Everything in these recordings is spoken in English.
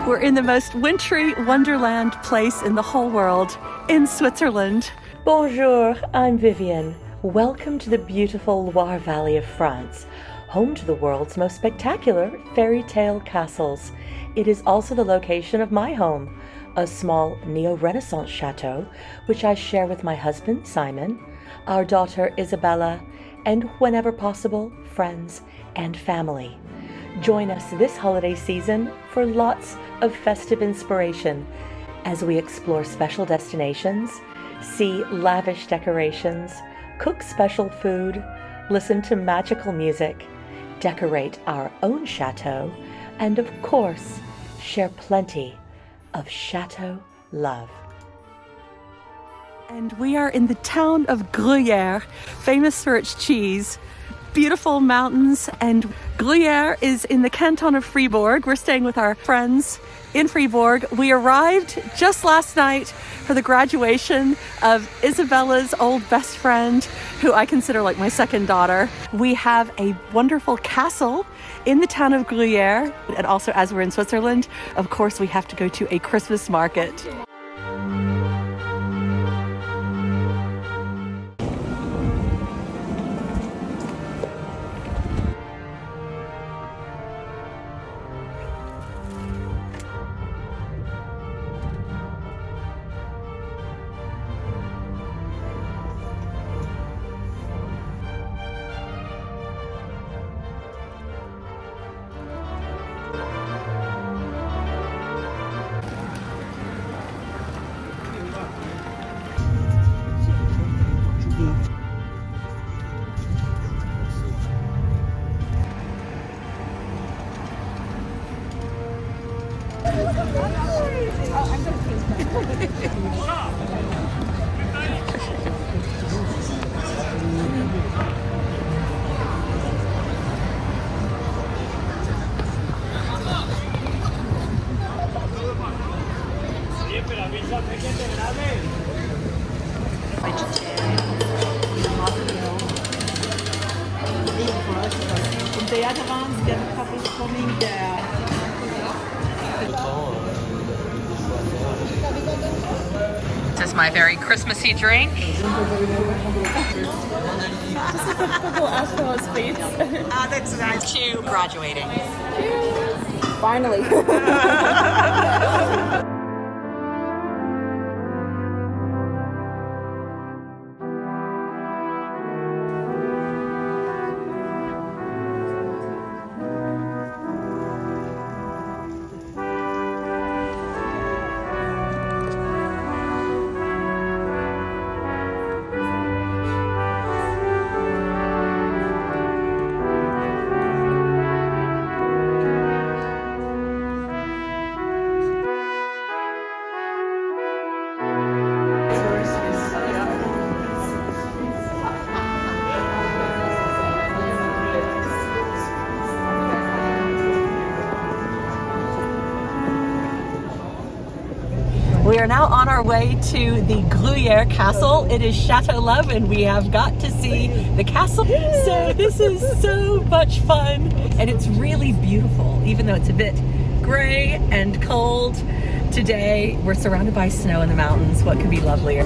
We're in the most wintry wonderland place in the whole world, in Switzerland. Bonjour, I'm Vivienne. Welcome to the beautiful Loire Valley of France, home to the world's most spectacular fairy tale castles. It is also the location of my home, a small neo-Renaissance chateau, which I share with my husband, Simon, our daughter, Isabella, and whenever possible, friends and family. Join us this holiday season for lots of festive inspiration as we explore special destinations, see lavish decorations, cook special food, listen to magical music, decorate our own chateau, and of course, share plenty of chateau love. And we are in the town of Gruyère, famous for its cheese. Beautiful mountains, and Gruyère is in the canton of Fribourg. We're staying with our friends in Fribourg. We arrived just last night for the graduation of Isabella's old best friend, who I consider like my second daughter. We have a wonderful castle in the town of Gruyère, and also as we're in Switzerland, of course we have to go to a Christmas market. This is my very Christmassy drink. That's nice. To graduating. Finally. We are now on our way to the Gruyère castle. It is Chateau Love, and we have got to see the castle. So this is so much fun, and it's really beautiful, even though it's a bit gray and cold. Today, we're surrounded by snow in the mountains. What could be lovelier?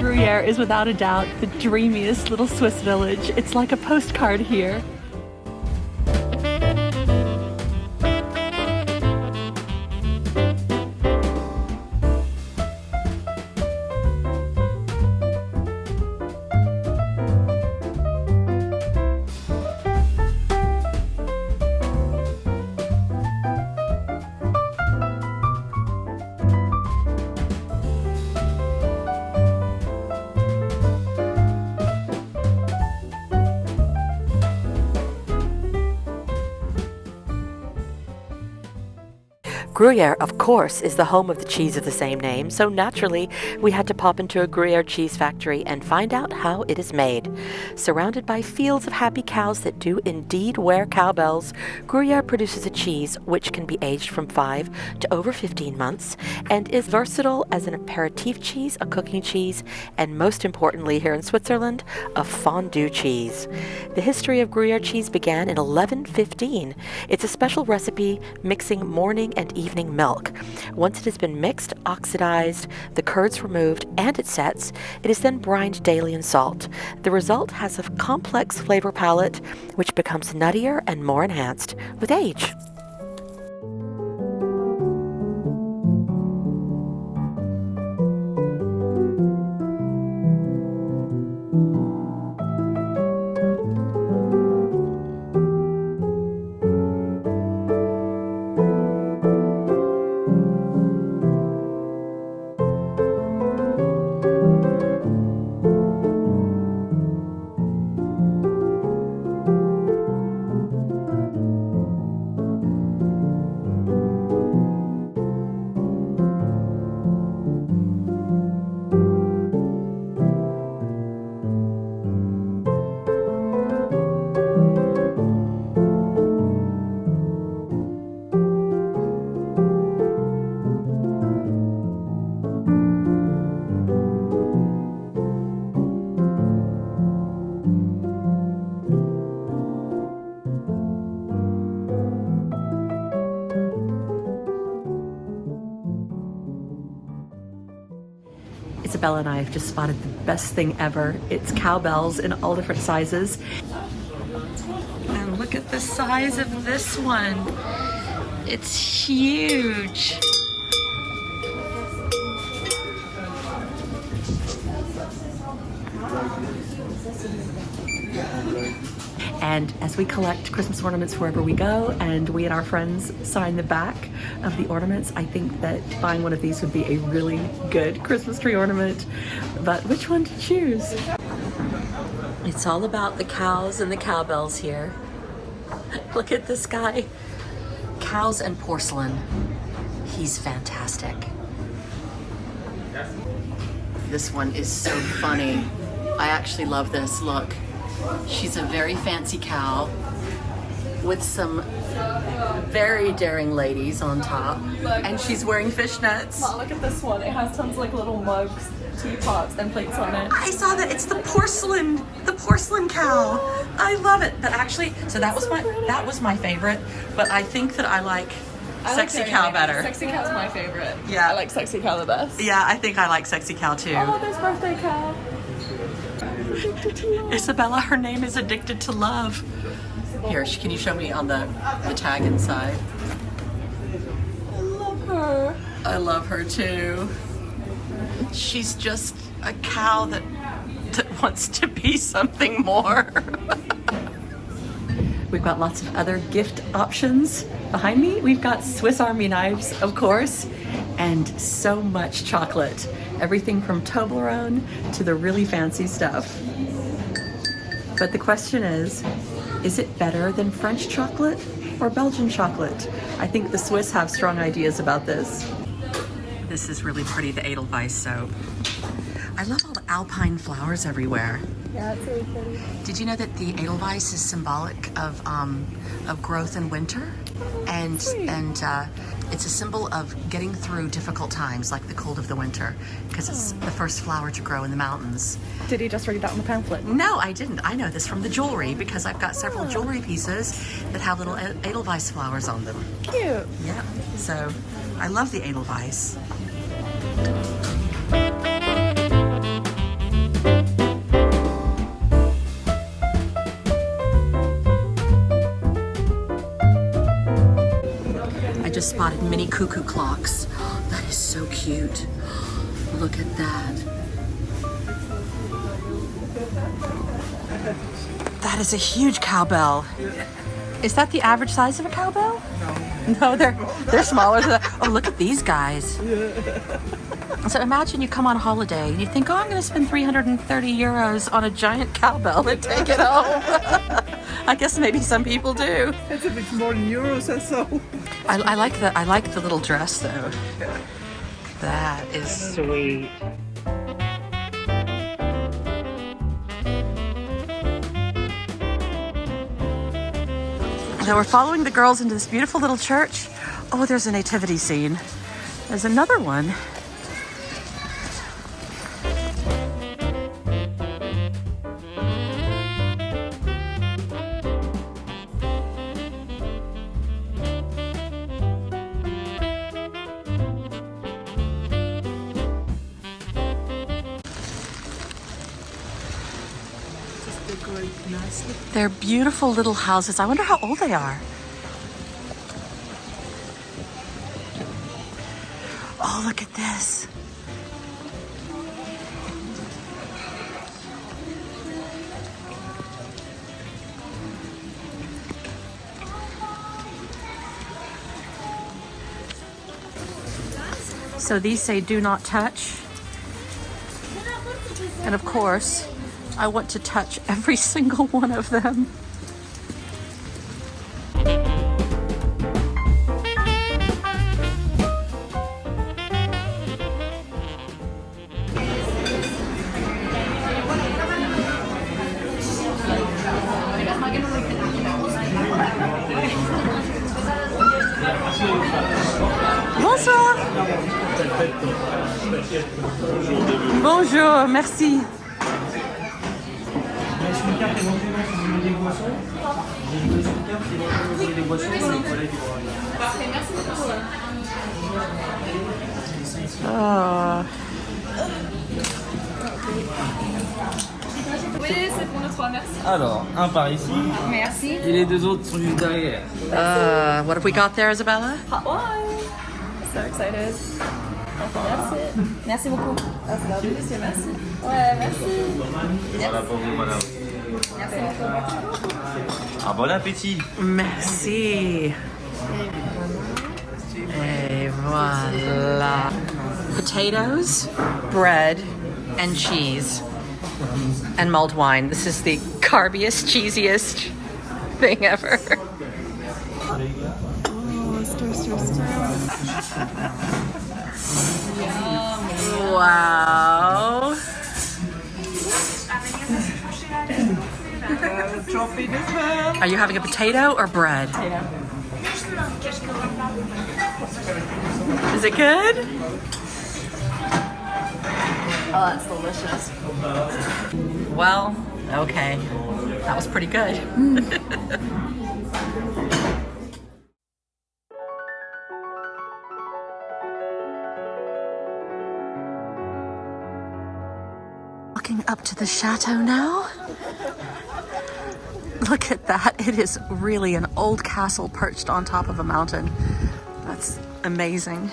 Gruyère is without a doubt the dreamiest little Swiss village. It's like a postcard here. Gruyere, of course, is the home of the cheese of the same name, so naturally we had to pop into a Gruyere cheese factory and find out how it is made. Surrounded by fields of happy cows that do indeed wear cowbells, Gruyere produces a cheese which can be aged from 5 to over 15 months and is versatile as an aperitif cheese, a cooking cheese, and most importantly here in Switzerland, a fondue cheese. The history of Gruyere cheese began in 1115. It's a special recipe mixing morning and evening milk. Once it has been mixed, oxidized, the curds removed, and it sets, it is then brined daily in salt. The result has a complex flavor palette which becomes nuttier and more enhanced with age. Isabella and I have just spotted the best thing ever. It's cowbells in all different sizes. And look at the size of this one. It's huge. And as we collect Christmas ornaments wherever we go, and we and our friends sign the back of the ornaments, I think that buying one of these would be a really good Christmas tree ornament. But which one to choose? It's all about the cows and the cowbells here. Look at this guy. Cows and porcelain. He's fantastic. This one is so funny. I actually love this. Look. She's a very fancy cow with some very daring ladies on top, and she's wearing fishnets. Wow, look at this one. It has tons of like little mugs, teapots, and plates on it. I saw that. It's the porcelain cow. I love it. But actually, so that was my favorite. But I think that I like sexy cow better. Sexy cow's my favorite. Yeah, I like sexy cow the best. Yeah, I think I like sexy cow too. Oh, there's birthday cow. Isabella, her name is Addicted to Love. Here, can you show me on the tag inside? I love her. I love her too. She's just a cow that wants to be something more. We've got lots of other gift options behind me. We've got Swiss Army knives, of course, and so much chocolate. Everything from Toblerone to the really fancy stuff. But the question is it better than French chocolate or Belgian chocolate? I think the Swiss have strong ideas about this. This is really pretty, the Edelweiss soap. I love all the alpine flowers everywhere. Yeah, it's really pretty. Did you know that the Edelweiss is symbolic of growth in winter? And it's a symbol of getting through difficult times, like the cold of the winter, because it's the first flower to grow in the mountains. Did you just read that on the pamphlet? No, I didn't. I know this from the jewelry, because I've got several jewelry pieces that have little Edelweiss flowers on them. Cute. Yeah, so I love the Edelweiss. Just spotted mini cuckoo clocks. Oh, that is so cute. Look at that. That is a huge cowbell. Is that the average size of a cowbell? No, they're smaller than that. Oh, look at these guys. So imagine you come on holiday and you think, oh, I'm going to spend 330 euros on a giant cowbell and take it home. I guess maybe some people do. It's a bit more in euros or so. I like the little dress though. That is sweet. So we're following the girls into this beautiful little church. Oh, there's a nativity scene. There's another one. They're beautiful little houses. I wonder how old they are. Oh, look at this. So these say do not touch. And of course, I want to touch every single one of them. Bonsoir. Bonjour, merci. Oh. Oui, c'est pour nous trois, merci. Alors, un par ici. Merci. Et les deux autres sont juste derrière. What have we got there, Isabella? Hot wine. So excited. Merci. Merci beaucoup. Ah, c'est l'air délicieux, merci. Ouais, merci. Voilà pour vous, madame. Merci beaucoup. Ah, bon appétit. Merci. Et voilà. Potatoes, bread, and cheese. And mulled wine. This is the carbiest, cheesiest thing ever. Oh, stir, stir, stir. Wow. Are you having a potato or bread? Potato. Is it good? Oh, that's delicious. Well, okay. That was pretty good. Walking up to the chateau now. Look at that. It is really an old castle perched on top of a mountain. That's amazing.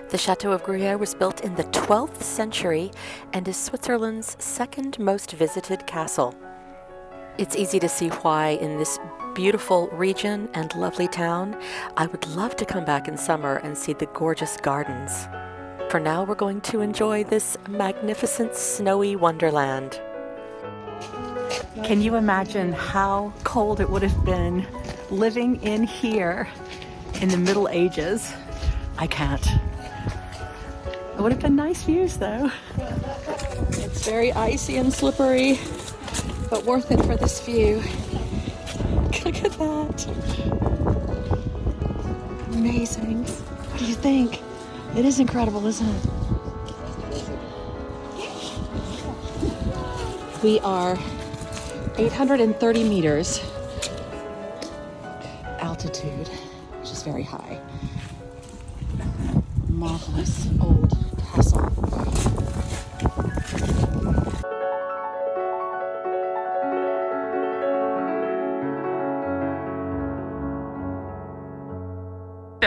The Chateau of Gruyere was built in the 12th century and is Switzerland's second most visited castle. It's easy to see why in this beautiful region and lovely town, I would love to come back in summer and see the gorgeous gardens. For now, we're going to enjoy this magnificent snowy wonderland. Can you imagine how cold it would have been living in here in the Middle Ages? I can't. It would have been nice views though. It's very icy and slippery, but worth it for this view. Look at that. Amazing. What do you think? It is incredible, isn't it? We are 830 meters altitude, which is very high. Marvelous old castle.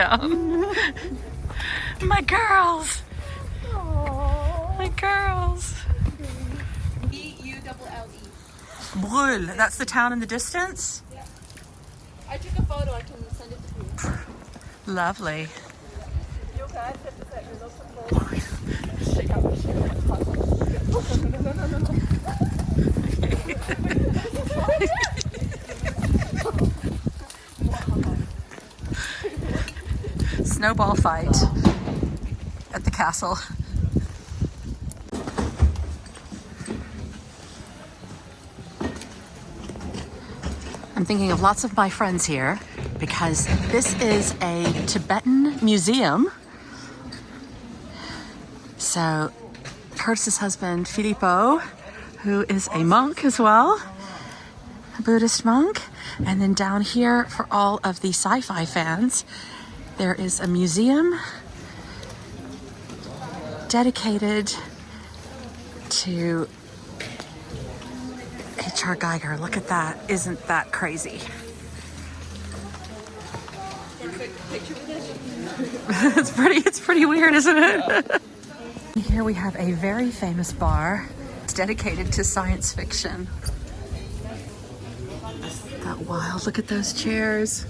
down. My girls. My girls. B-U-L-L-E. Brûle. That's the town in the distance? Yeah. I took a photo. I can send it to you. Lovely. Snowball fight at the castle. I'm thinking of lots of my friends here because this is a Tibetan museum. So Curtis's husband, Filippo, who is a monk as well, a Buddhist monk. And then down here, for all of the sci-fi fans, there is a museum dedicated to H.R. Geiger. Look at that. Isn't that crazy? It's pretty weird, isn't it? Here we have a very famous bar. It's dedicated to science fiction. Isn't that wild? Look at those chairs.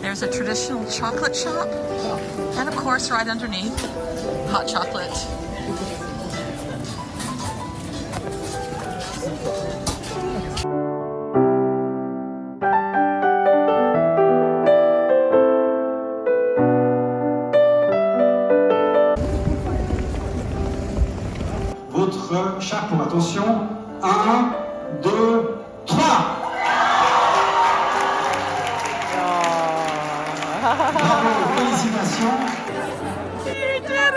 There's a traditional chocolate shop, and of course, right underneath, hot chocolate. Votre chapeau, attention, 1, 2, 3. Bravo, félicitations. You did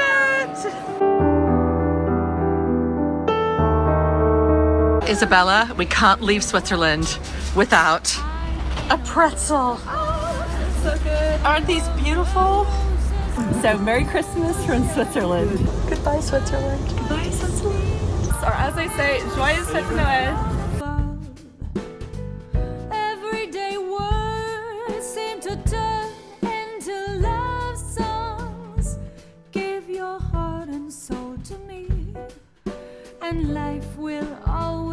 it! Isabella, we can't leave Switzerland without a pretzel. Oh, so good. Aren't these beautiful? So, Merry Christmas from Switzerland. Goodbye, Switzerland. Goodbye, Switzerland. Or as I say, joyeux fête de Noël. Everyday words seem to turn into love songs. Give your heart and soul to me, and life will always